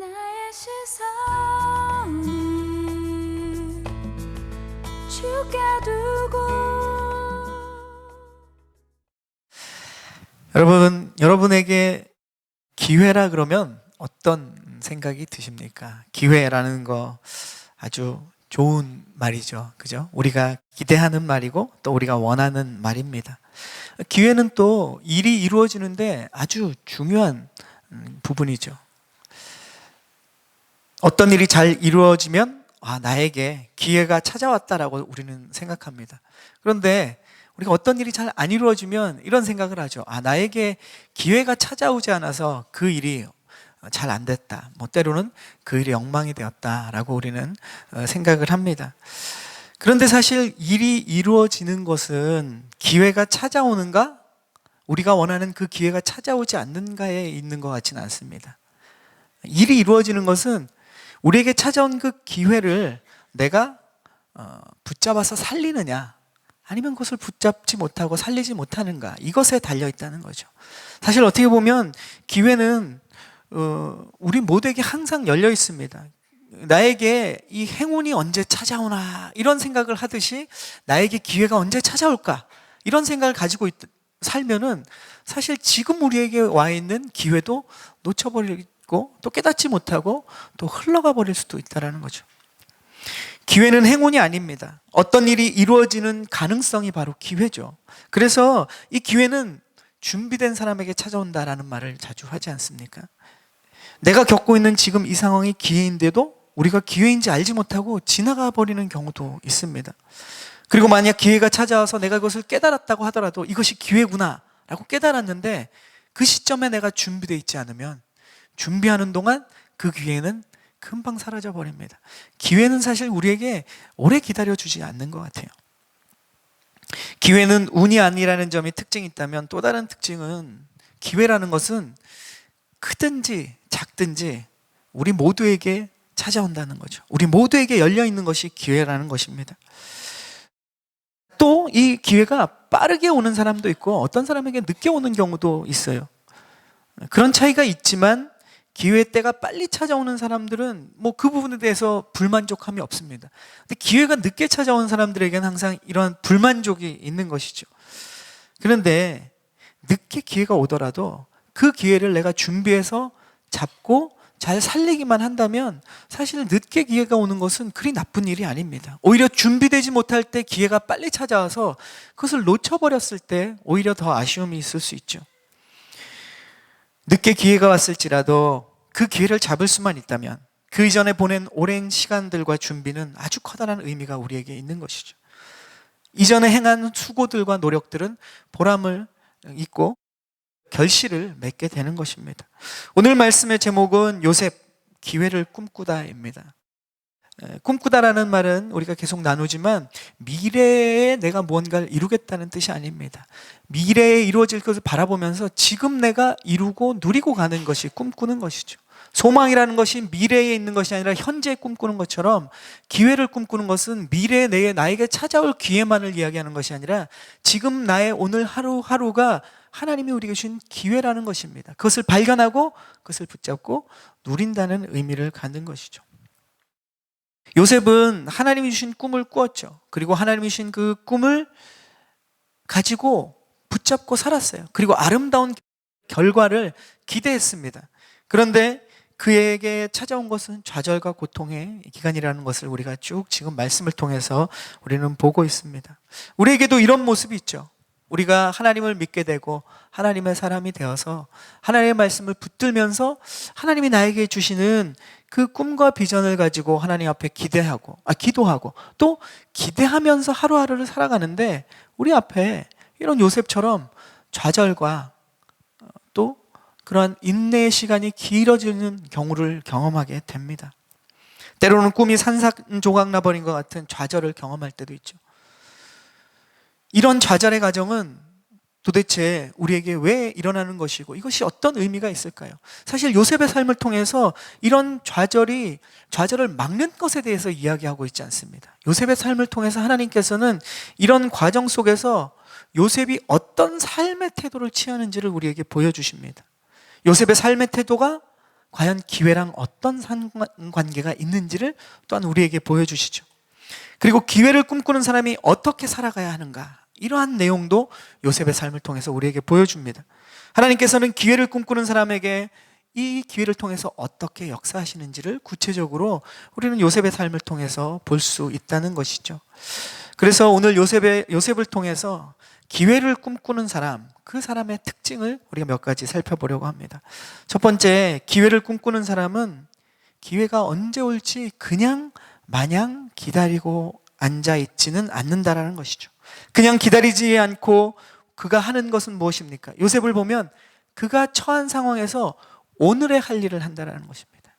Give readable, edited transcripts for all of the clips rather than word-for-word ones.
나의 시선을 주께 두고. 여러분에게 기회라 그러면 어떤 생각이 드십니까? 기회라는 거 아주 좋은 말이죠. 그죠? 우리가 기대하는 말이고 또 우리가 원하는 말입니다. 기회는 또 일이 이루어지는데 아주 중요한 부분이죠. 어떤 일이 잘 이루어지면 나에게 기회가 찾아왔다라고 우리는 생각합니다. 그런데 우리가 어떤 일이 잘 안 이루어지면 이런 생각을 하죠. 나에게 기회가 찾아오지 않아서 그 일이 잘 안 됐다. 때로는 그 일이 엉망이 되었다라고 우리는 생각을 합니다. 그런데 사실 일이 이루어지는 것은 기회가 찾아오는가? 우리가 원하는 그 기회가 찾아오지 않는가에 있는 것 같지는 않습니다. 일이 이루어지는 것은 우리에게 찾아온 그 기회를 내가 붙잡아서 살리느냐, 아니면 그것을 붙잡지 못하고 살리지 못하는가, 이것에 달려있다는 거죠. 사실 어떻게 보면 기회는 우리 모두에게 항상 열려 있습니다. 나에게 이 행운이 언제 찾아오나 이런 생각을 하듯이 나에게 기회가 언제 찾아올까 이런 생각을 가지고 살면은 사실 지금 우리에게 와 있는 기회도 놓쳐버리고 또 깨닫지 못하고 또 흘러가 버릴 수도 있다는 거죠. 기회는 행운이 아닙니다. 어떤 일이 이루어지는 가능성이 바로 기회죠. 그래서 이 기회는 준비된 사람에게 찾아온다라는 말을 자주 하지 않습니까? 내가 겪고 있는 지금 이 상황이 기회인데도 우리가 기회인지 알지 못하고 지나가 버리는 경우도 있습니다. 그리고 만약 기회가 찾아와서 내가 그것을 깨달았다고 하더라도 이것이 기회구나 라고 깨달았는데 그 시점에 내가 준비되어 있지 않으면 준비하는 동안 그 기회는 금방 사라져 버립니다. 기회는 사실 우리에게 오래 기다려주지 않는 것 같아요. 기회는 운이 아니라는 점이 특징이 있다면 또 다른 특징은 기회라는 것은 크든지 작든지 우리 모두에게 찾아온다는 거죠. 우리 모두에게 열려있는 것이 기회라는 것입니다. 또 이 기회가 빠르게 오는 사람도 있고 어떤 사람에게 늦게 오는 경우도 있어요. 그런 차이가 있지만 기회 때가 빨리 찾아오는 사람들은 그 부분에 대해서 불만족함이 없습니다. 근데 기회가 늦게 찾아온 사람들에게는 항상 이런 불만족이 있는 것이죠. 그런데 늦게 기회가 오더라도 그 기회를 내가 준비해서 잡고 잘 살리기만 한다면 사실 늦게 기회가 오는 것은 그리 나쁜 일이 아닙니다. 오히려 준비되지 못할 때 기회가 빨리 찾아와서 그것을 놓쳐버렸을 때 오히려 더 아쉬움이 있을 수 있죠. 늦게 기회가 왔을지라도 그 기회를 잡을 수만 있다면 그 이전에 보낸 오랜 시간들과 준비는 아주 커다란 의미가 우리에게 있는 것이죠. 이전에 행한 수고들과 노력들은 보람을 잊고 결실을 맺게 되는 것입니다. 오늘 말씀의 제목은 요셉 기회를 꿈꾸다입니다. 꿈꾸다라는 말은 우리가 계속 나누지만 미래에 내가 무언가를 이루겠다는 뜻이 아닙니다. 미래에 이루어질 것을 바라보면서 지금 내가 이루고 누리고 가는 것이 꿈꾸는 것이죠. 소망이라는 것이 미래에 있는 것이 아니라 현재에 꿈꾸는 것처럼 기회를 꿈꾸는 것은 미래에 나에게 찾아올 기회만을 이야기하는 것이 아니라 지금 나의 오늘 하루하루가 하나님이 우리에게 주신 기회라는 것입니다. 그것을 발견하고 그것을 붙잡고 누린다는 의미를 갖는 것이죠. 요셉은 하나님이 주신 꿈을 꾸었죠. 그리고 하나님이 주신 그 꿈을 가지고 붙잡고 살았어요. 그리고 아름다운 결과를 기대했습니다. 그런데 그에게 찾아온 것은 좌절과 고통의 기간이라는 것을 우리가 쭉 지금 말씀을 통해서 우리는 보고 있습니다. 우리에게도 이런 모습이 있죠. 우리가 하나님을 믿게 되고 하나님의 사람이 되어서 하나님의 말씀을 붙들면서 하나님이 나에게 주시는 그 꿈과 비전을 가지고 하나님 앞에 기도하고 또 기대하면서 하루하루를 살아가는데 우리 앞에 이런 요셉처럼 좌절과 또 그러한 인내의 시간이 길어지는 경우를 경험하게 됩니다. 때로는 꿈이 산산조각 나버린 것 같은 좌절을 경험할 때도 있죠. 이런 좌절의 과정은 도대체 우리에게 왜 일어나는 것이고 이것이 어떤 의미가 있을까요? 사실 요셉의 삶을 통해서 이런 좌절을 막는 것에 대해서 이야기하고 있지 않습니다. 요셉의 삶을 통해서 하나님께서는 이런 과정 속에서 요셉이 어떤 삶의 태도를 취하는지를 우리에게 보여주십니다. 요셉의 삶의 태도가 과연 기회랑 어떤 상관관계가 있는지를 또한 우리에게 보여주시죠. 그리고 기회를 꿈꾸는 사람이 어떻게 살아가야 하는가, 이러한 내용도 요셉의 삶을 통해서 우리에게 보여줍니다. 하나님께서는 기회를 꿈꾸는 사람에게 이 기회를 통해서 어떻게 역사하시는지를 구체적으로 우리는 요셉의 삶을 통해서 볼 수 있다는 것이죠. 그래서 오늘 요셉을 통해서 기회를 꿈꾸는 사람, 그 사람의 특징을 우리가 몇 가지 살펴보려고 합니다. 첫 번째, 기회를 꿈꾸는 사람은 기회가 언제 올지 그냥 마냥 기다리고 앉아있지는 않는다라는 것이죠. 그냥 기다리지 않고 그가 하는 것은 무엇입니까? 요셉을 보면 그가 처한 상황에서 오늘의 할 일을 한다는 것입니다.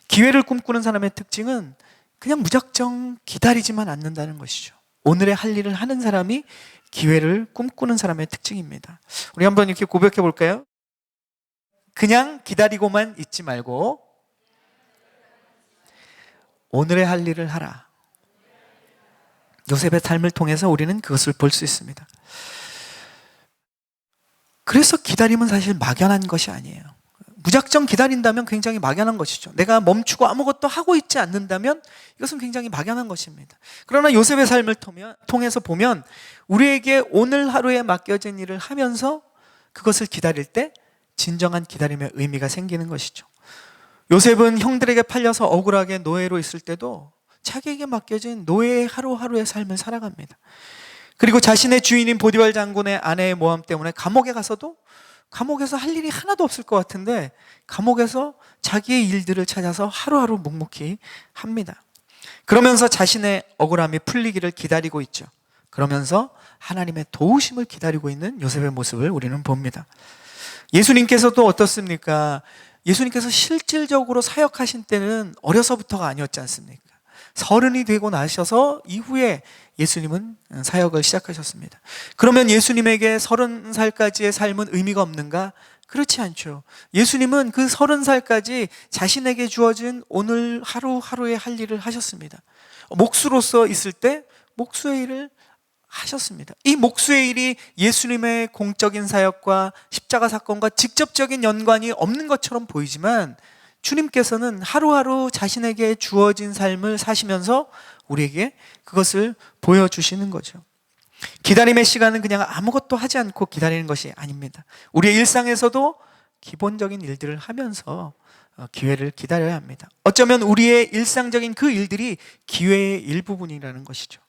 기회를 꿈꾸는 사람의 특징은 그냥 무작정 기다리지만 않는다는 것이죠. 오늘의 할 일을 하는 사람이 기회를 꿈꾸는 사람의 특징입니다. 우리 한번 이렇게 고백해 볼까요? 그냥 기다리고만 있지 말고 오늘의 할 일을 하라. 요셉의 삶을 통해서 우리는 그것을 볼 수 있습니다. 그래서 기다림은 사실 막연한 것이 아니에요. 무작정 기다린다면 굉장히 막연한 것이죠. 내가 멈추고 아무것도 하고 있지 않는다면 이것은 굉장히 막연한 것입니다. 그러나 요셉의 삶을 통해서 보면 우리에게 오늘 하루에 맡겨진 일을 하면서 그것을 기다릴 때 진정한 기다림의 의미가 생기는 것이죠. 요셉은 형들에게 팔려서 억울하게 노예로 있을 때도 자기에게 맡겨진 노예의 하루하루의 삶을 살아갑니다. 그리고 자신의 주인인 보디발 장군의 아내의 모함 때문에 감옥에 가서도 감옥에서 할 일이 하나도 없을 것 같은데 감옥에서 자기의 일들을 찾아서 하루하루 묵묵히 합니다. 그러면서 자신의 억울함이 풀리기를 기다리고 있죠. 그러면서 하나님의 도우심을 기다리고 있는 요셉의 모습을 우리는 봅니다. 예수님께서도 어떻습니까? 예수님께서 실질적으로 사역하신 때는 어려서부터가 아니었지 않습니까? 30이 되고 나셔서 이후에 예수님은 사역을 시작하셨습니다. 그러면 예수님에게 30살까지의 삶은 의미가 없는가? 그렇지 않죠. 예수님은 그 30살까지 자신에게 주어진 오늘 하루하루의 할 일을 하셨습니다. 목수로서 있을 때 목수의 일을 하셨습니다. 이 목수의 일이 예수님의 공적인 사역과 십자가 사건과 직접적인 연관이 없는 것처럼 보이지만 주님께서는 하루하루 자신에게 주어진 삶을 사시면서 우리에게 그것을 보여주시는 거죠. 기다림의 시간은 그냥 아무것도 하지 않고 기다리는 것이 아닙니다. 우리의 일상에서도 기본적인 일들을 하면서 기회를 기다려야 합니다. 어쩌면 우리의 일상적인 그 일들이 기회의 일부분이라는 것이죠.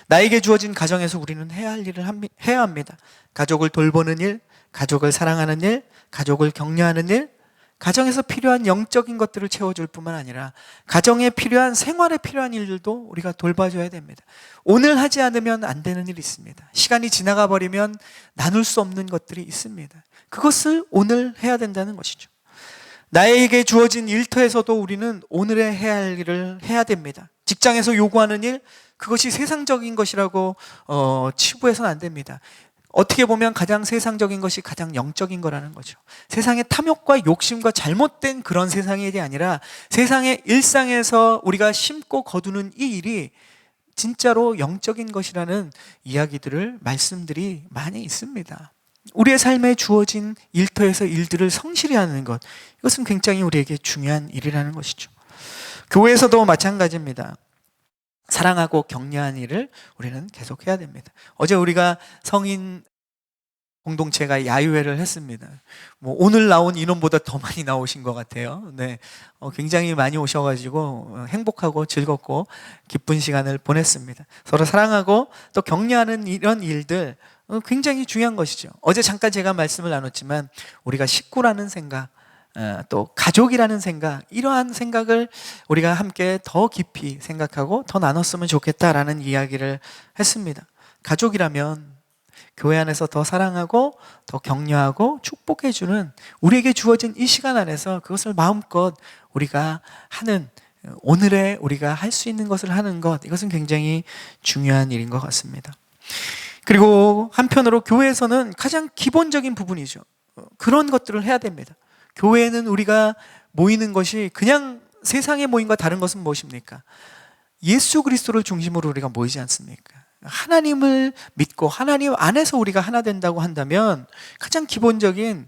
나에게 주어진 가정에서 우리는 해야 할 일을 해야 합니다. 가족을 돌보는 일, 가족을 사랑하는 일, 가족을 격려하는 일, 가정에서 필요한 영적인 것들을 채워줄 뿐만 아니라 가정에 필요한 생활에 필요한 일들도 우리가 돌봐줘야 됩니다. 오늘 하지 않으면 안 되는 일이 있습니다. 시간이 지나가 버리면 나눌 수 없는 것들이 있습니다. 그것을 오늘 해야 된다는 것이죠. 나에게 주어진 일터에서도 우리는 오늘에 해야 할 일을 해야 됩니다. 직장에서 요구하는 일, 그것이 세상적인 것이라고 치부해서는 안 됩니다. 어떻게 보면 가장 세상적인 것이 가장 영적인 거라는 거죠. 세상의 탐욕과 욕심과 잘못된 그런 세상의 일이 아니라 세상의 일상에서 우리가 심고 거두는 이 일이 진짜로 영적인 것이라는 이야기들을, 말씀들이 많이 있습니다. 우리의 삶에 주어진 일터에서 일들을 성실히 하는 것, 이것은 굉장히 우리에게 중요한 일이라는 것이죠. 교회에서도 마찬가지입니다. 사랑하고 격려하는 일을 우리는 계속해야 됩니다. 어제 우리가 성인 공동체가 야유회를 했습니다. 오늘 나온 인원보다 더 많이 나오신 것 같아요. 네, 굉장히 많이 오셔가지고 행복하고 즐겁고 기쁜 시간을 보냈습니다. 서로 사랑하고 또 격려하는 이런 일들 굉장히 중요한 것이죠. 어제 잠깐 제가 말씀을 나눴지만 우리가 식구라는 생각, 또 가족이라는 생각, 이러한 생각을 우리가 함께 더 깊이 생각하고 더 나눴으면 좋겠다라는 이야기를 했습니다. 가족이라면 교회 안에서 더 사랑하고 더 격려하고 축복해주는, 우리에게 주어진 이 시간 안에서 그것을 마음껏 우리가 하는, 오늘에 우리가 할 수 있는 것을 하는 것, 이것은 굉장히 중요한 일인 것 같습니다. 그리고 한편으로 교회에서는 가장 기본적인 부분이죠. 그런 것들을 해야 됩니다. 교회에는 우리가 모이는 것이 그냥 세상의 모임과 다른 것은 무엇입니까? 예수 그리스도를 중심으로 우리가 모이지 않습니까? 하나님을 믿고 하나님 안에서 우리가 하나 된다고 한다면 가장 기본적인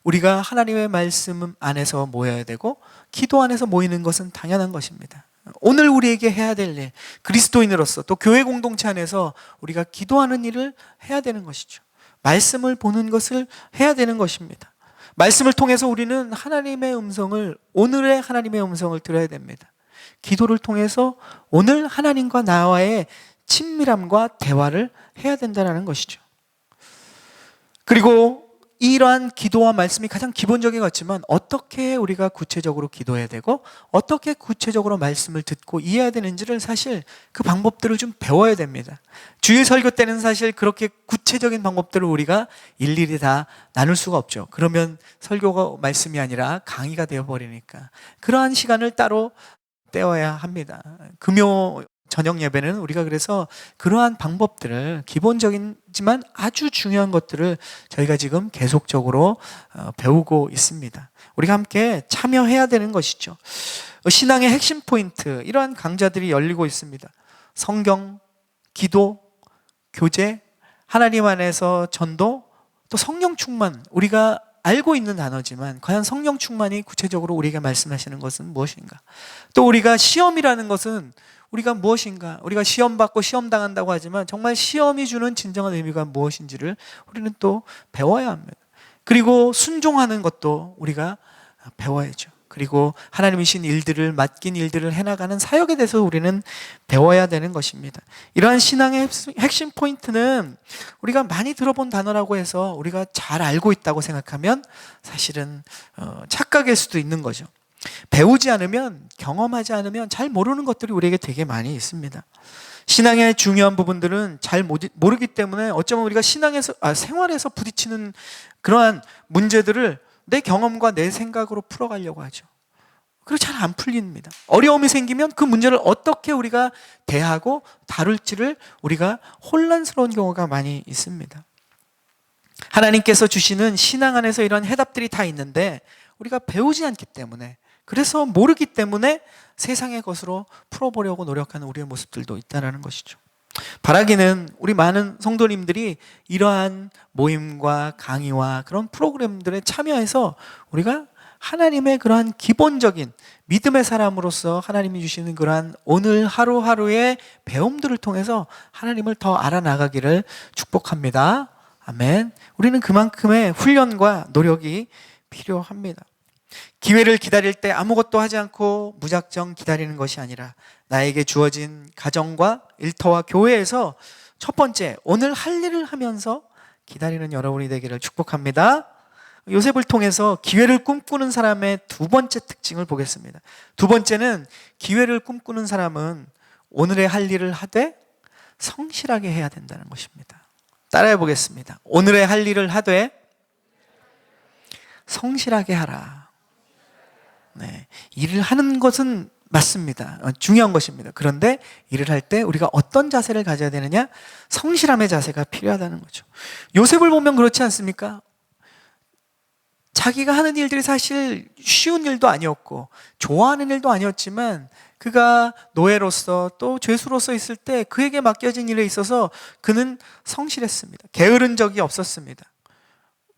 우리가 하나님의 말씀 안에서 모여야 되고 기도 안에서 모이는 것은 당연한 것입니다. 오늘 우리에게 해야 될 일, 그리스도인으로서 또 교회 공동체 안에서 우리가 기도하는 일을 해야 되는 것이죠. 말씀을 보는 것을 해야 되는 것입니다. 말씀을 통해서 우리는 하나님의 음성을, 오늘의 하나님의 음성을 들어야 됩니다. 기도를 통해서 오늘 하나님과 나와의 친밀함과 대화를 해야 된다는 것이죠. 그리고 이러한 기도와 말씀이 가장 기본적인 것 같지만 어떻게 우리가 구체적으로 기도해야 되고 어떻게 구체적으로 말씀을 듣고 이해해야 되는지를 사실 그 방법들을 좀 배워야 됩니다. 주일 설교 때는 사실 그렇게 구체적인 방법들을 우리가 일일이 다 나눌 수가 없죠. 그러면 설교가 말씀이 아니라 강의가 되어버리니까 그러한 시간을 따로 떼어야 합니다. 금요 저녁 예배는 우리가 그래서 그러한 방법들을, 기본적이지만 아주 중요한 것들을 저희가 지금 계속적으로 배우고 있습니다. 우리가 함께 참여해야 되는 것이죠. 신앙의 핵심 포인트, 이러한 강좌들이 열리고 있습니다. 성경, 기도, 교제, 하나님 안에서 전도, 또 성령 충만, 우리가 알고 있는 단어지만 과연 성령 충만이 구체적으로 우리에게 말씀하시는 것은 무엇인가? 또 우리가 시험이라는 것은 우리가 무엇인가? 우리가 시험 받고 시험 당한다고 하지만 정말 시험이 주는 진정한 의미가 무엇인지를 우리는 또 배워야 합니다. 그리고 순종하는 것도 우리가 배워야죠. 그리고 하나님이 신 일들을, 맡긴 일들을 해나가는 사역에 대해서 우리는 배워야 되는 것입니다. 이러한 신앙의 핵심 포인트는 우리가 많이 들어본 단어라고 해서 우리가 잘 알고 있다고 생각하면 사실은 착각일 수도 있는 거죠. 배우지 않으면, 경험하지 않으면 잘 모르는 것들이 우리에게 되게 많이 있습니다. 신앙의 중요한 부분들은 잘 모르기 때문에 어쩌면 우리가 생활에서 부딪히는 그러한 문제들을 내 경험과 내 생각으로 풀어가려고 하죠. 그리고 잘 안 풀립니다. 어려움이 생기면 그 문제를 어떻게 우리가 대하고 다룰지를 우리가 혼란스러운 경우가 많이 있습니다. 하나님께서 주시는 신앙 안에서 이런 해답들이 다 있는데 우리가 배우지 않기 때문에, 그래서 모르기 때문에 세상의 것으로 풀어보려고 노력하는 우리의 모습들도 있다는 것이죠. 바라기는 우리 많은 성도님들이 이러한 모임과 강의와 그런 프로그램들에 참여해서 우리가 하나님의 그러한 기본적인 믿음의 사람으로서 하나님이 주시는 그러한 오늘 하루하루의 배움들을 통해서 하나님을 더 알아나가기를 축복합니다. 아멘. 우리는 그만큼의 훈련과 노력이 필요합니다. 기회를 기다릴 때 아무것도 하지 않고 무작정 기다리는 것이 아니라 나에게 주어진 가정과 일터와 교회에서 첫 번째, 오늘 할 일을 하면서 기다리는 여러분이 되기를 축복합니다. 요셉을 통해서 기회를 꿈꾸는 사람의 두 번째 특징을 보겠습니다. 두 번째는, 기회를 꿈꾸는 사람은 오늘의 할 일을 하되 성실하게 해야 된다는 것입니다. 따라해 보겠습니다. 오늘의 할 일을 하되 성실하게 하라. 네, 일을 하는 것은 맞습니다. 중요한 것입니다. 그런데 일을 할 때 우리가 어떤 자세를 가져야 되느냐? 성실함의 자세가 필요하다는 거죠. 요셉을 보면 그렇지 않습니까? 자기가 하는 일들이 사실 쉬운 일도 아니었고 좋아하는 일도 아니었지만 그가 노예로서 또 죄수로서 있을 때 그에게 맡겨진 일에 있어서 그는 성실했습니다. 게으른 적이 없었습니다.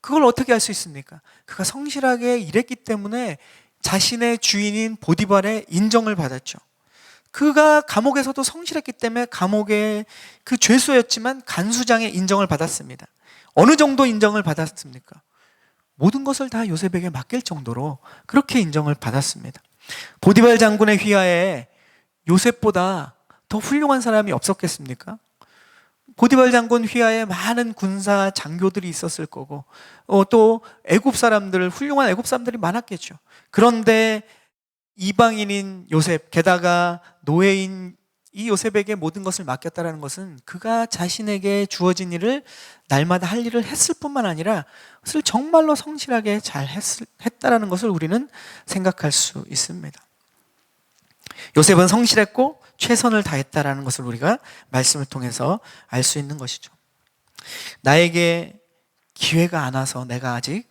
그걸 어떻게 할 수 있습니까? 그가 성실하게 일했기 때문에 자신의 주인인 보디발의 인정을 받았죠. 그가 감옥에서도 성실했기 때문에 감옥의 그 죄수였지만 간수장의 인정을 받았습니다. 어느 정도 인정을 받았습니까? 모든 것을 다 요셉에게 맡길 정도로 그렇게 인정을 받았습니다. 보디발 장군의 휘하에 요셉보다 더 훌륭한 사람이 없었겠습니까? 보디발 장군 휘하에 많은 군사 장교들이 있었을 거고 또 애굽 사람들, 훌륭한 애굽 사람들이 많았겠죠. 그런데 이방인인 요셉, 게다가 노예인 이 요셉에게 모든 것을 맡겼다는 것은 그가 자신에게 주어진 일을 날마다 할 일을 했을 뿐만 아니라 그것을 정말로 성실하게 잘 했다라는 것을 우리는 생각할 수 있습니다. 요셉은 성실했고 최선을 다했다라는 것을 우리가 말씀을 통해서 알 수 있는 것이죠. 나에게 기회가 안 와서 내가 아직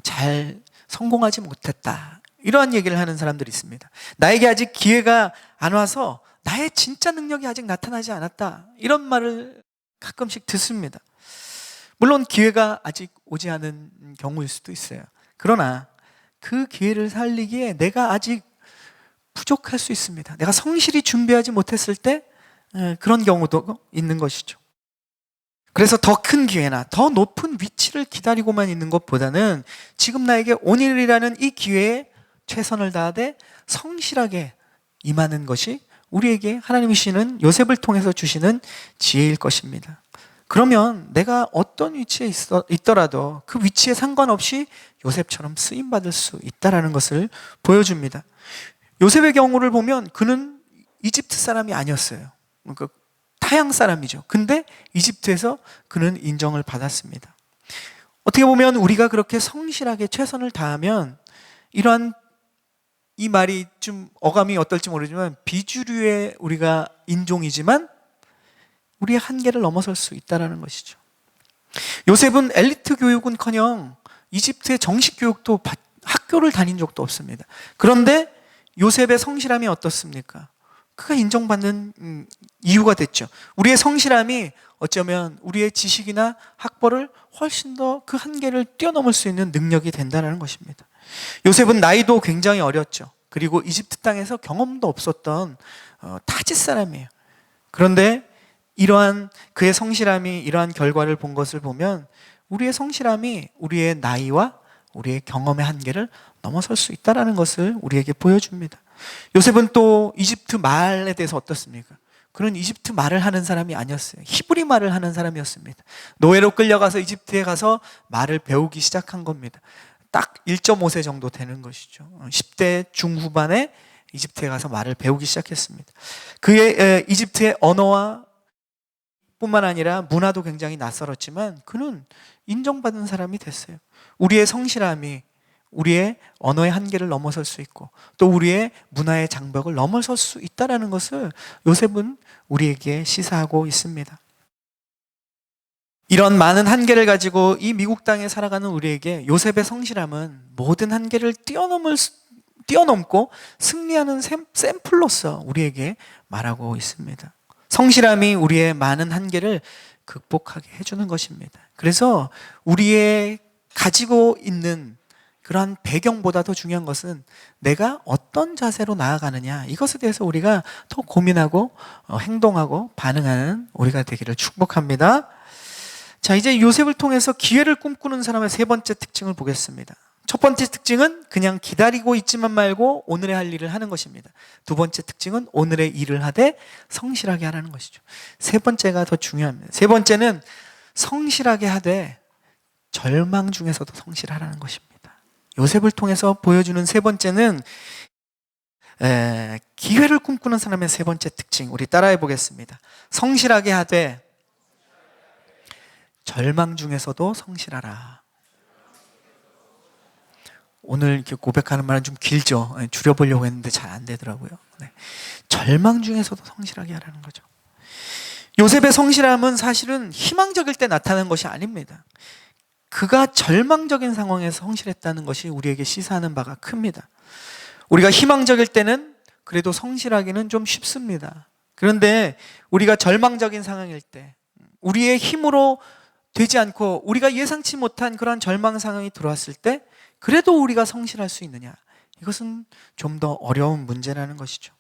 잘 성공하지 못했다, 이러한 얘기를 하는 사람들이 있습니다. 나에게 아직 기회가 안 와서 나의 진짜 능력이 아직 나타나지 않았다, 이런 말을 가끔씩 듣습니다. 물론 기회가 아직 오지 않은 경우일 수도 있어요. 그러나 그 기회를 살리기에 내가 아직 부족할 수 있습니다. 내가 성실히 준비하지 못했을 때 그런 경우도 있는 것이죠. 그래서 더 큰 기회나 더 높은 위치를 기다리고만 있는 것보다는 지금 나에게 오늘이라는 이 기회에 최선을 다하되 성실하게 임하는 것이 우리에게 하나님이 주시는 요셉을 통해서 주시는 지혜일 것입니다. 그러면 내가 어떤 위치에 있더라도 그 위치에 상관없이 요셉처럼 쓰임받을 수 있다는 것을 보여줍니다. 요셉의 경우를 보면 그는 이집트 사람이 아니었어요. 그러니까 타양 사람이죠. 근데 이집트에서 그는 인정을 받았습니다. 어떻게 보면 우리가 그렇게 성실하게 최선을 다하면 이러한 이 말이 좀 어감이 어떨지 모르지만 비주류의 우리가 인종이지만 우리의 한계를 넘어설 수 있다는 것이죠. 요셉은 엘리트 교육은커녕 이집트의 정식 교육도 학교를 다닌 적도 없습니다. 그런데 요셉의 성실함이 어떻습니까? 그가 인정받는 이유가 됐죠. 우리의 성실함이 어쩌면 우리의 지식이나 학벌을 훨씬 더 그 한계를 뛰어넘을 수 있는 능력이 된다는 것입니다. 요셉은 나이도 굉장히 어렸죠. 그리고 이집트 땅에서 경험도 없었던 타짓 사람이에요. 그런데 이러한 그의 성실함이 이러한 결과를 본 것을 보면 우리의 성실함이 우리의 나이와 우리의 경험의 한계를 넘어설 수 있다는 것을 우리에게 보여줍니다. 요셉은 또 이집트 말에 대해서 어떻습니까? 그는 이집트 말을 하는 사람이 아니었어요. 히브리 말을 하는 사람이었습니다. 노예로 끌려가서 이집트에 가서 말을 배우기 시작한 겁니다. 딱 1.5세 정도 되는 것이죠. 10대 중후반에 이집트에 가서 말을 배우기 시작했습니다. 그의 이집트의 언어와 뿐만 아니라 문화도 굉장히 낯설었지만 그는 인정받은 사람이 됐어요. 우리의 성실함이 우리의 언어의 한계를 넘어설 수 있고 또 우리의 문화의 장벽을 넘어설 수 있다는 것을 요셉은 우리에게 시사하고 있습니다. 이런 많은 한계를 가지고 이 미국 땅에 살아가는 우리에게 요셉의 성실함은 모든 한계를 뛰어넘고 승리하는 샘플로서 우리에게 말하고 있습니다. 성실함이 우리의 많은 한계를 극복하게 해주는 것입니다. 그래서 우리의 가지고 있는 그러한 배경보다 더 중요한 것은 내가 어떤 자세로 나아가느냐, 이것에 대해서 우리가 더 고민하고 행동하고 반응하는 우리가 되기를 축복합니다. 자, 이제 요셉을 통해서 기회를 꿈꾸는 사람의 세 번째 특징을 보겠습니다. 첫 번째 특징은 그냥 기다리고 있지만 말고 오늘의 할 일을 하는 것입니다. 두 번째 특징은 오늘의 일을 하되 성실하게 하라는 것이죠. 세 번째가 더 중요합니다. 세 번째는 성실하게 하되 절망 중에서도 성실하라는 것입니다. 요셉을 통해서 보여주는 세 번째는 기회를 꿈꾸는 사람의 세 번째 특징, 우리 따라해 보겠습니다. 성실하게 하되 절망 중에서도 성실하라. 오늘 이렇게 고백하는 말은 좀 길죠. 줄여보려고 했는데 잘 안 되더라고요. 네. 절망 중에서도 성실하게 하라는 거죠. 요셉의 성실함은 사실은 희망적일 때 나타나는 것이 아닙니다. 그가 절망적인 상황에서 성실했다는 것이 우리에게 시사하는 바가 큽니다. 우리가 희망적일 때는 그래도 성실하기는 좀 쉽습니다. 그런데 우리가 절망적인 상황일 때 우리의 힘으로 되지 않고 우리가 예상치 못한 그런 절망 상황이 들어왔을 때 그래도 우리가 성실할 수 있느냐? 이것은 좀 더 어려운 문제라는 것이죠.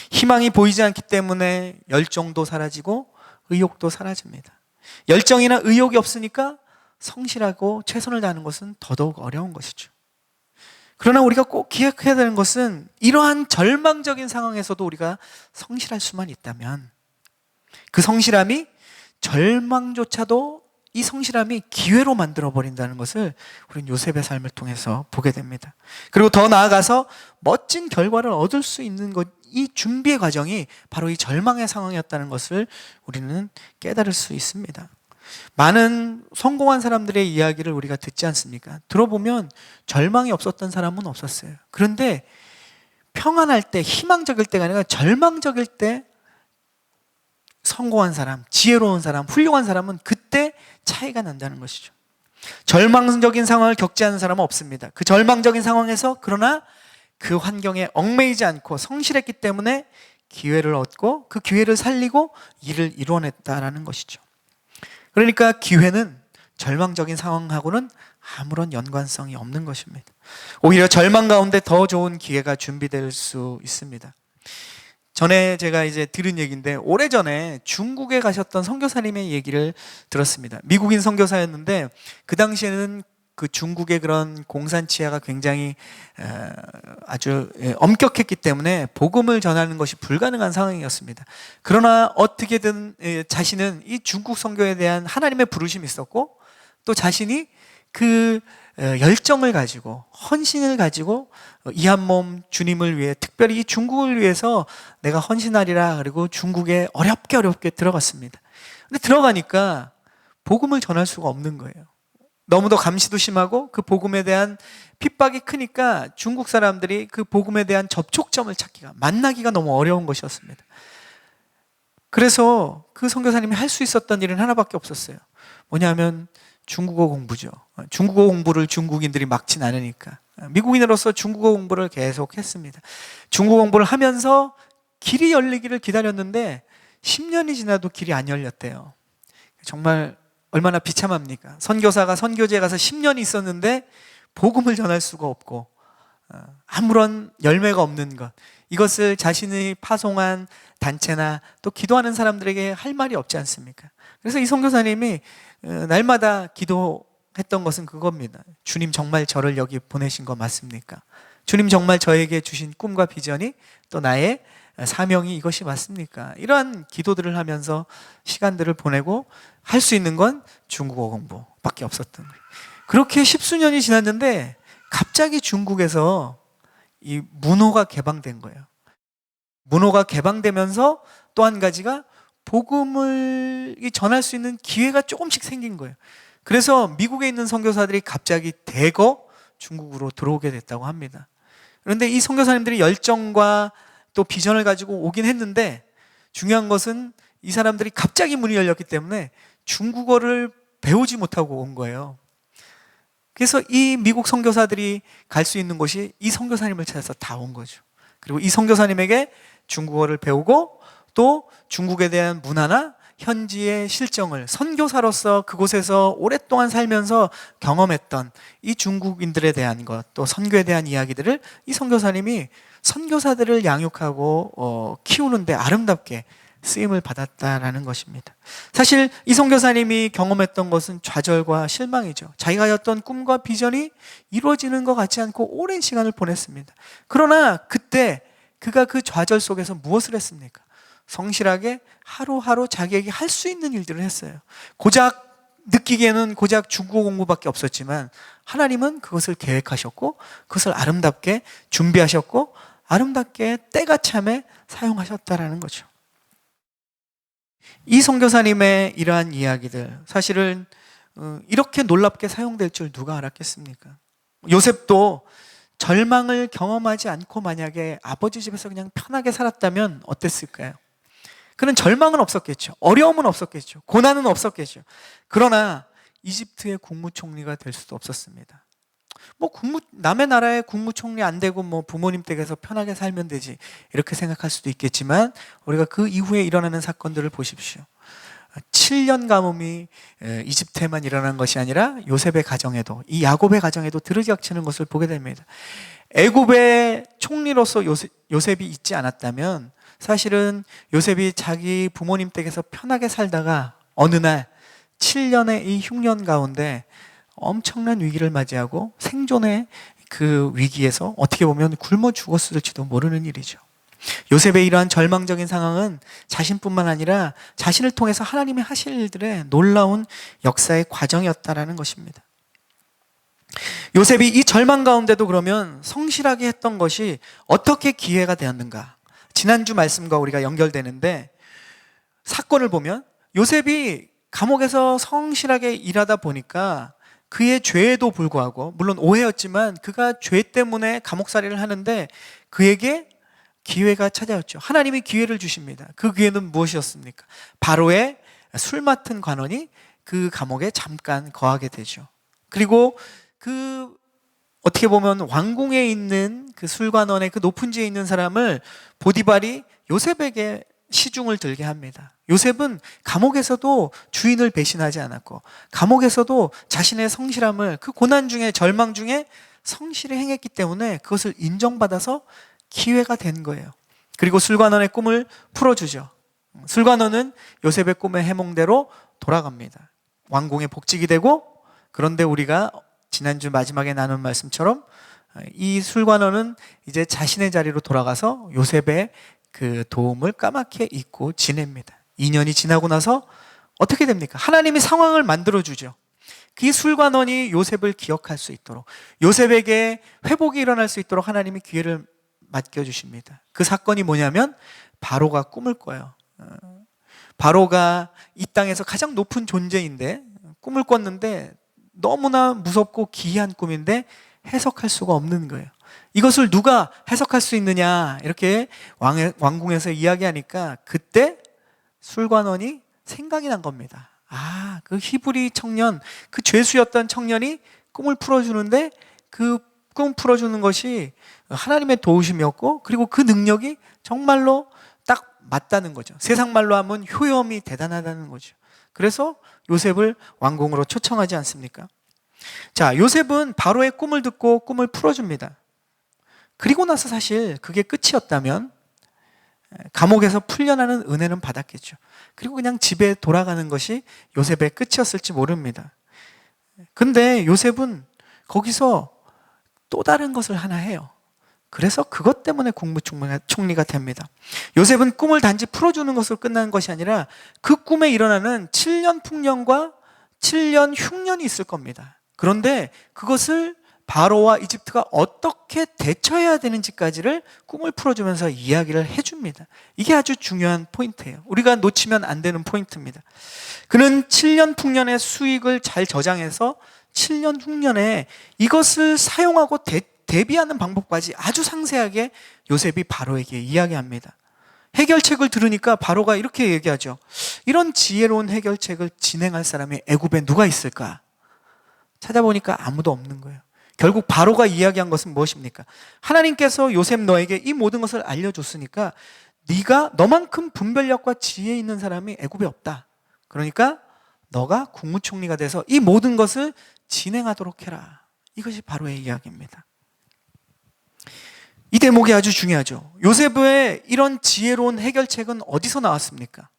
희망이 보이지 않기 때문에 열정도 사라지고 의욕도 사라집니다. 열정이나 의욕이 없으니까 성실하고 최선을 다하는 것은 더더욱 어려운 것이죠. 그러나 우리가 꼭 기억해야 되는 것은 이러한 절망적인 상황에서도 우리가 성실할 수만 있다면 그 성실함이 절망조차도 이 성실함이 기회로 만들어버린다는 것을 우리는 요셉의 삶을 통해서 보게 됩니다. 그리고 더 나아가서 멋진 결과를 얻을 수 있는 것, 이 준비의 과정이 바로 이 절망의 상황이었다는 것을 우리는 깨달을 수 있습니다. 많은 성공한 사람들의 이야기를 우리가 듣지 않습니까? 들어보면 절망이 없었던 사람은 없었어요. 그런데 평안할 때, 희망적일 때가 아니라 절망적일 때 성공한 사람, 지혜로운 사람, 훌륭한 사람은 그때 차이가 난다는 것이죠. 절망적인 상황을 겪지 않은 사람은 없습니다. 그 절망적인 상황에서 그러나 그 환경에 얽매이지 않고 성실했기 때문에 기회를 얻고 그 기회를 살리고 일을 이뤄냈다라는 것이죠. 그러니까 기회는 절망적인 상황하고는 아무런 연관성이 없는 것입니다. 오히려 절망 가운데 더 좋은 기회가 준비될 수 있습니다. 전에 제가 이제 들은 얘기인데, 오래전에 중국에 가셨던 선교사님의 얘기를 들었습니다. 미국인 선교사였는데 그 당시에는 그 중국의 그런 공산치하가 굉장히 아주 엄격했기 때문에 복음을 전하는 것이 불가능한 상황이었습니다. 그러나 어떻게든 자신은 이 중국 선교에 대한 하나님의 부르심이 있었고, 또 자신이 그 열정을 가지고 헌신을 가지고 이 한 몸 주님을 위해, 특별히 이 중국을 위해서 내가 헌신하리라, 그리고 중국에 어렵게 들어갔습니다. 근데 들어가니까 복음을 전할 수가 없는 거예요. 너무도 감시도 심하고 그 복음에 대한 핍박이 크니까 중국 사람들이 그 복음에 대한 접촉점을 찾기가, 만나기가 너무 어려운 것이었습니다. 그래서 그 선교사님이 할 수 있었던 일은 하나밖에 없었어요. 뭐냐면 중국어 공부죠. 중국어 공부를 중국인들이 막진 않으니까 미국인으로서 중국어 공부를 계속 했습니다. 중국어 공부를 하면서 길이 열리기를 기다렸는데 10년이 지나도 길이 안 열렸대요. 정말 얼마나 비참합니까? 선교사가 선교지에 가서 10년이 있었는데 복음을 전할 수가 없고 아무런 열매가 없는 것, 이것을 자신이 파송한 단체나 또 기도하는 사람들에게 할 말이 없지 않습니까? 그래서 이 선교사님이 날마다 기도했던 것은 그겁니다. 주님, 정말 저를 여기 보내신 거 맞습니까? 주님, 정말 저에게 주신 꿈과 비전이, 또 나의 사명이 이것이 맞습니까? 이러한 기도들을 하면서 시간들을 보내고 할 수 있는 건 중국어 공부밖에 없었던 거예요. 그렇게 십수년이 지났는데 갑자기 중국에서 이 문호가 개방된 거예요. 문호가 개방되면서 또 한 가지가 복음을 전할 수 있는 기회가 조금씩 생긴 거예요. 그래서 미국에 있는 선교사들이 갑자기 대거 중국으로 들어오게 됐다고 합니다. 그런데 이 선교사님들이 열정과 또 비전을 가지고 오긴 했는데, 중요한 것은 이 사람들이 갑자기 문이 열렸기 때문에 중국어를 배우지 못하고 온 거예요. 그래서 이 미국 선교사들이 갈 수 있는 곳이 이 선교사님을 찾아서 다 온 거죠. 그리고 이 선교사님에게 중국어를 배우고, 또 중국에 대한 문화나 현지의 실정을 선교사로서 그곳에서 오랫동안 살면서 경험했던 이 중국인들에 대한 것, 또 선교에 대한 이야기들을 이 선교사님이 선교사들을 양육하고 키우는데 아름답게 쓰임을 받았다라는 것입니다. 사실 이 선교사님이 경험했던 것은 좌절과 실망이죠. 자기가 가졌던 꿈과 비전이 이루어지는 것 같지 않고 오랜 시간을 보냈습니다. 그러나 그때 그가 그 좌절 속에서 무엇을 했습니까? 성실하게 하루하루 자기에게 할 수 있는 일들을 했어요. 고작 느끼기에는 고작 중국어 공부밖에 없었지만 하나님은 그것을 계획하셨고 그것을 아름답게 준비하셨고 아름답게 때가 참에 사용하셨다라는 거죠. 이 선교사님의 이러한 이야기들, 사실은 이렇게 놀랍게 사용될 줄 누가 알았겠습니까? 요셉도 절망을 경험하지 않고 만약에 아버지 집에서 그냥 편하게 살았다면 어땠을까요? 그는 절망은 없었겠죠. 어려움은 없었겠죠. 고난은 없었겠죠. 그러나 이집트의 국무총리가 될 수도 없었습니다. 남의 나라의 국무총리 안 되고 부모님 댁에서 편하게 살면 되지, 이렇게 생각할 수도 있겠지만 우리가 그 이후에 일어나는 사건들을 보십시오. 7년 가뭄이 이집트에만 일어난 것이 아니라 요셉의 가정에도, 이 야곱의 가정에도 들이닥치는 것을 보게 됩니다. 애굽의 총리로서 요셉이 있지 않았다면 사실은 요셉이 자기 부모님 댁에서 편하게 살다가 어느 날 7년의 이 흉년 가운데 엄청난 위기를 맞이하고 생존의 그 위기에서 어떻게 보면 굶어 죽었을지도 모르는 일이죠. 요셉의 이러한 절망적인 상황은 자신뿐만 아니라 자신을 통해서 하나님이 하실 일들의 놀라운 역사의 과정이었다라는 것입니다. 요셉이 이 절망 가운데도 그러면 성실하게 했던 것이 어떻게 기회가 되었는가? 지난주 말씀과 우리가 연결되는데, 사건을 보면 요셉이 감옥에서 성실하게 일하다 보니까 그의 죄에도 불구하고, 물론 오해였지만 그가 죄 때문에 감옥살이를 하는데 그에게 기회가 찾아왔죠. 하나님이 기회를 주십니다. 그 기회는 무엇이었습니까? 바로의 술 맡은 관원이 그 감옥에 잠깐 거하게 되죠. 그리고 어떻게 보면 왕궁에 있는 그 술관원의 그 높은 지에 있는 사람을 보디발이 요셉에게 시중을 들게 합니다. 요셉은 감옥에서도 주인을 배신하지 않았고, 감옥에서도 자신의 성실함을, 그 고난 중에, 절망 중에 성실히 행했기 때문에 그것을 인정받아서 기회가 된 거예요. 그리고 술관원의 꿈을 풀어주죠. 술관원은 요셉의 꿈의 해몽대로 돌아갑니다. 왕궁의 복직이 되고, 그런데 우리가 지난주 마지막에 나눈 말씀처럼 이 술관원은 이제 자신의 자리로 돌아가서 요셉의 그 도움을 까맣게 잊고 지냅니다. 2년이 지나고 나서 어떻게 됩니까? 하나님이 상황을 만들어주죠. 그 술관원이 요셉을 기억할 수 있도록, 요셉에게 회복이 일어날 수 있도록 하나님이 기회를 맡겨주십니다. 그 사건이 뭐냐면 바로가 꿈을 꿔요. 바로가 이 땅에서 가장 높은 존재인데 꿈을 꿨는데 너무나 무섭고 기이한 꿈인데 해석할 수가 없는 거예요. 이것을 누가 해석할 수 있느냐 이렇게 왕궁에서 이야기하니까 그때 술관원이 생각이 난 겁니다. 그 히브리 청년, 그 죄수였던 청년이 꿈을 풀어주는데 그 꿈 풀어주는 것이 하나님의 도우심이었고, 그리고 그 능력이 정말로 딱 맞다는 거죠. 세상 말로 하면 효염이 대단하다는 거죠. 그래서 요셉을 왕궁으로 초청하지 않습니까? 자, 요셉은 바로의 꿈을 듣고 꿈을 풀어줍니다. 그리고 나서 사실 그게 끝이었다면 감옥에서 풀려나는 은혜는 받았겠죠. 그리고 그냥 집에 돌아가는 것이 요셉의 끝이었을지 모릅니다. 근데 요셉은 거기서 또 다른 것을 하나 해요. 그래서 그것 때문에 국무총리가 됩니다. 요셉은 꿈을 단지 풀어주는 것으로 끝나는 것이 아니라 그 꿈에 일어나는 7년 풍년과 7년 흉년이 있을 겁니다. 그런데 그것을 바로와 이집트가 어떻게 대처해야 되는지까지를 꿈을 풀어주면서 이야기를 해줍니다. 이게 아주 중요한 포인트예요. 우리가 놓치면 안 되는 포인트입니다. 그는 7년 풍년의 수익을 잘 저장해서 7년 흉년에 이것을 사용하고 대비하는 방법까지 아주 상세하게 요셉이 바로에게 이야기합니다. 해결책을 들으니까 바로가 이렇게 얘기하죠. 이런 지혜로운 해결책을 진행할 사람이 애굽에 누가 있을까? 찾아보니까 아무도 없는 거예요. 결국 바로가 이야기한 것은 무엇입니까? 하나님께서 요셉 너에게 이 모든 것을 알려줬으니까 네가 너만큼 분별력과 지혜 있는 사람이 애굽에 없다. 그러니까 너가 국무총리가 돼서 이 모든 것을 진행하도록 해라. 이것이 바로의 이야기입니다. 이 대목이 아주 중요하죠. 요셉의 이런 지혜로운 해결책은 어디서 나왔습니까?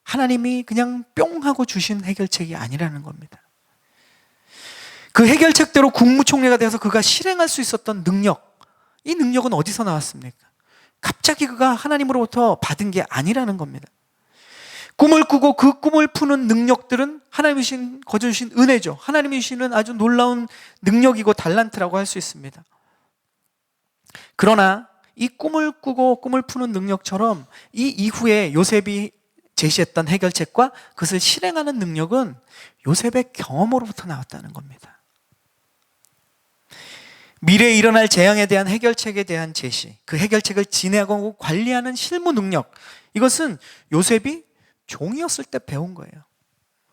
하나님이 그냥 뿅 하고 주신 해결책이 아니라는 겁니다. 그 해결책대로 국무총리가 되어서 그가 실행할 수 있었던 능력, 이 능력은 어디서 나왔습니까? 갑자기 그가 하나님으로부터 받은 게 아니라는 겁니다. 꿈을 꾸고 그 꿈을 푸는 능력들은 하나님이 거저주신 은혜죠. 하나님이 주시는 아주 놀라운 능력이고 달란트라고 할 수 있습니다. 그러나 이 꿈을 꾸고 꿈을 푸는 능력처럼 이 이후에 요셉이 제시했던 해결책과 그것을 실행하는 능력은 요셉의 경험으로부터 나왔다는 겁니다. 미래에 일어날 재앙에 대한 해결책에 대한 제시, 그 해결책을 진행하고 관리하는 실무 능력, 이것은 요셉이 종이었을 때 배운 거예요.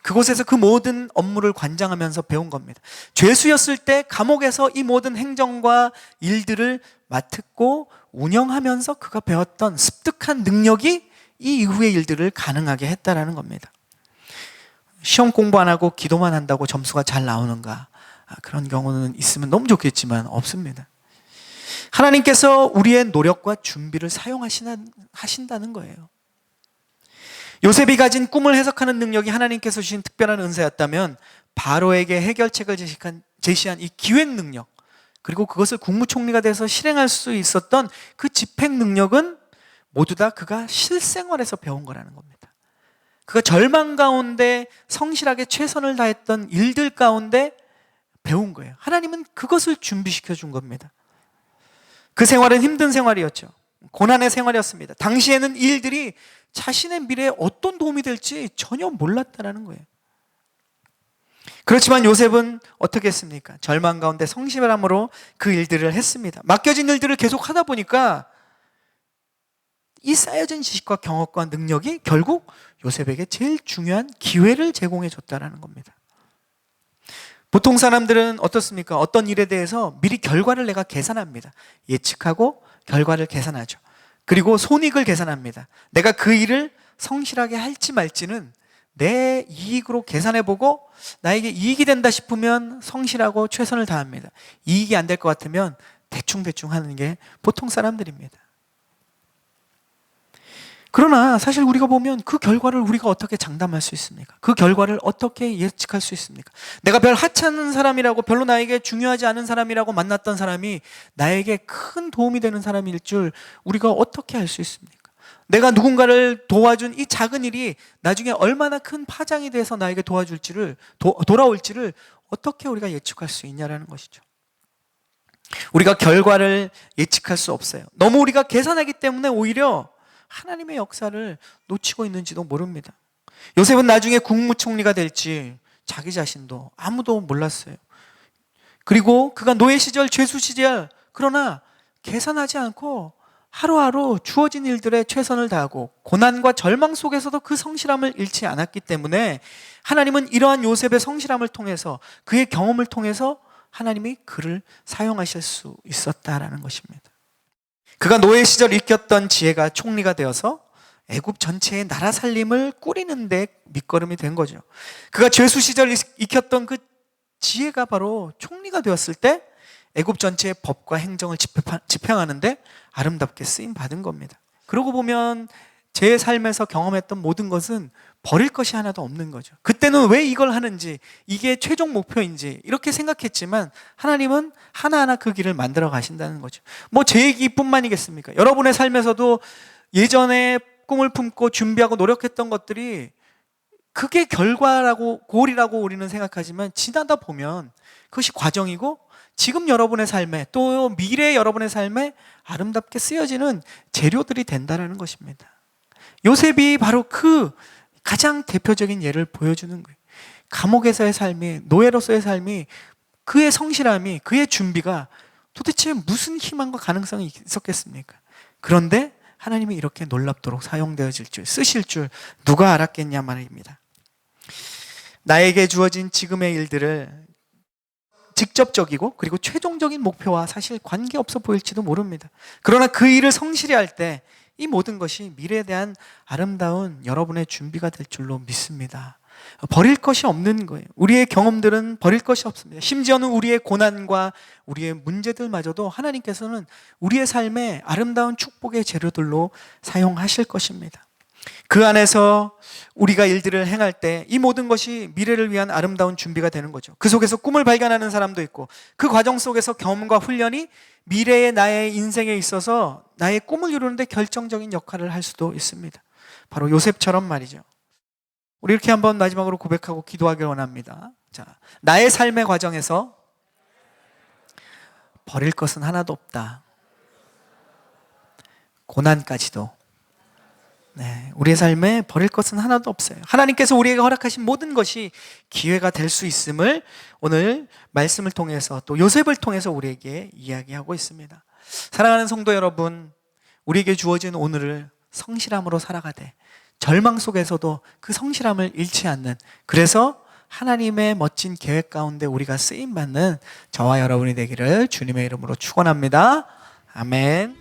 그곳에서 그 모든 업무를 관장하면서 배운 겁니다. 죄수였을 때 감옥에서 이 모든 행정과 일들을 맡고 운영하면서 그가 배웠던 습득한 능력이 이 이후의 일들을 가능하게 했다라는 겁니다. 시험 공부 안 하고 기도만 한다고 점수가 잘 나오는가? 그런 경우는 있으면 너무 좋겠지만 없습니다. 하나님께서 우리의 노력과 준비를 사용하신다는 거예요. 요셉이 가진 꿈을 해석하는 능력이 하나님께서 주신 특별한 은사였다면 바로에게 해결책을 제시한 이 기획 능력, 그리고 그것을 국무총리가 돼서 실행할 수 있었던 그 집행 능력은 모두 다 그가 실생활에서 배운 거라는 겁니다. 그가 절망 가운데 성실하게 최선을 다했던 일들 가운데 배운 거예요. 하나님은 그것을 준비시켜 준 겁니다. 그 생활은 힘든 생활이었죠. 고난의 생활이었습니다. 당시에는 이 일들이 자신의 미래에 어떤 도움이 될지 전혀 몰랐다라는 거예요. 그렇지만 요셉은 어떻게 했습니까? 절망 가운데 성실함으로 그 일들을 했습니다. 맡겨진 일들을 계속 하다 보니까 이 쌓여진 지식과 경험과 능력이 결국 요셉에게 제일 중요한 기회를 제공해 줬다라는 겁니다. 보통 사람들은 어떻습니까? 어떤 일에 대해서 미리 결과를 내가 계산합니다. 예측하고 결과를 계산하죠. 그리고 손익을 계산합니다. 내가 그 일을 성실하게 할지 말지는 내 이익으로 계산해보고 나에게 이익이 된다 싶으면 성실하고 최선을 다합니다. 이익이 안 될 것 같으면 대충대충 하는 게 보통 사람들입니다. 그러나 사실 우리가 보면 그 결과를 우리가 어떻게 장담할 수 있습니까? 그 결과를 어떻게 예측할 수 있습니까? 내가 별 하찮은 사람이라고, 별로 나에게 중요하지 않은 사람이라고 만났던 사람이 나에게 큰 도움이 되는 사람일 줄 우리가 어떻게 알 수 있습니까? 내가 누군가를 도와준 이 작은 일이 나중에 얼마나 큰 파장이 돼서 나에게 돌아올지를 어떻게 우리가 예측할 수 있냐라는 것이죠. 우리가 결과를 예측할 수 없어요. 너무 우리가 계산하기 때문에 오히려 하나님의 역사를 놓치고 있는지도 모릅니다. 요셉은 나중에 국무총리가 될지 자기 자신도 아무도 몰랐어요. 그리고 그가 노예 시절, 죄수 시절, 그러나 계산하지 않고 하루하루 주어진 일들에 최선을 다하고 고난과 절망 속에서도 그 성실함을 잃지 않았기 때문에 하나님은 이러한 요셉의 성실함을 통해서, 그의 경험을 통해서 하나님이 그를 사용하실 수 있었다라는 것입니다. 그가 노예 시절 익혔던 지혜가 총리가 되어서 애굽 전체의 나라 살림을 꾸리는 데 밑거름이 된 거죠. 그가 죄수 시절 익혔던 그 지혜가 바로 총리가 되었을 때 애굽 전체의 법과 행정을 집행하는데 아름답게 쓰임 받은 겁니다. 그러고 보면 제 삶에서 경험했던 모든 것은 버릴 것이 하나도 없는 거죠. 그때는 왜 이걸 하는지, 이게 최종 목표인지 이렇게 생각했지만 하나님은 하나하나 그 길을 만들어 가신다는 거죠. 뭐 제 얘기뿐만이겠습니까? 여러분의 삶에서도 예전에 꿈을 품고 준비하고 노력했던 것들이 그게 결과라고, 골이라고 우리는 생각하지만 지나다 보면 그것이 과정이고 지금 여러분의 삶에, 또 미래의 여러분의 삶에 아름답게 쓰여지는 재료들이 된다는 것입니다. 요셉이 바로 그 가장 대표적인 예를 보여주는 거예요. 감옥에서의 삶이, 노예로서의 삶이, 그의 성실함이, 그의 준비가 도대체 무슨 희망과 가능성이 있었겠습니까? 그런데 하나님이 이렇게 놀랍도록 사용되어질 줄, 쓰실 줄 누가 알았겠냐 말입니다. 나에게 주어진 지금의 일들을 직접적이고 그리고 최종적인 목표와 사실 관계없어 보일지도 모릅니다. 그러나 그 일을 성실히 할 때 이 모든 것이 미래에 대한 아름다운 여러분의 준비가 될 줄로 믿습니다. 버릴 것이 없는 거예요. 우리의 경험들은 버릴 것이 없습니다. 심지어는 우리의 고난과 우리의 문제들마저도 하나님께서는 우리의 삶에 아름다운 축복의 재료들로 사용하실 것입니다. 그 안에서 우리가 일들을 행할 때 이 모든 것이 미래를 위한 아름다운 준비가 되는 거죠. 그 속에서 꿈을 발견하는 사람도 있고, 그 과정 속에서 경험과 훈련이 미래의 나의 인생에 있어서 나의 꿈을 이루는데 결정적인 역할을 할 수도 있습니다. 바로 요셉처럼 말이죠. 우리 이렇게 한번 마지막으로 고백하고 기도하길 원합니다. 자, 나의 삶의 과정에서 버릴 것은 하나도 없다. 고난까지도. 네, 우리의 삶에 버릴 것은 하나도 없어요. 하나님께서 우리에게 허락하신 모든 것이 기회가 될 수 있음을 오늘 말씀을 통해서, 또 요셉을 통해서 우리에게 이야기하고 있습니다. 사랑하는 성도 여러분, 우리에게 주어진 오늘을 성실함으로 살아가되 절망 속에서도 그 성실함을 잃지 않는, 그래서 하나님의 멋진 계획 가운데 우리가 쓰임받는 저와 여러분이 되기를 주님의 이름으로 축원합니다. 아멘.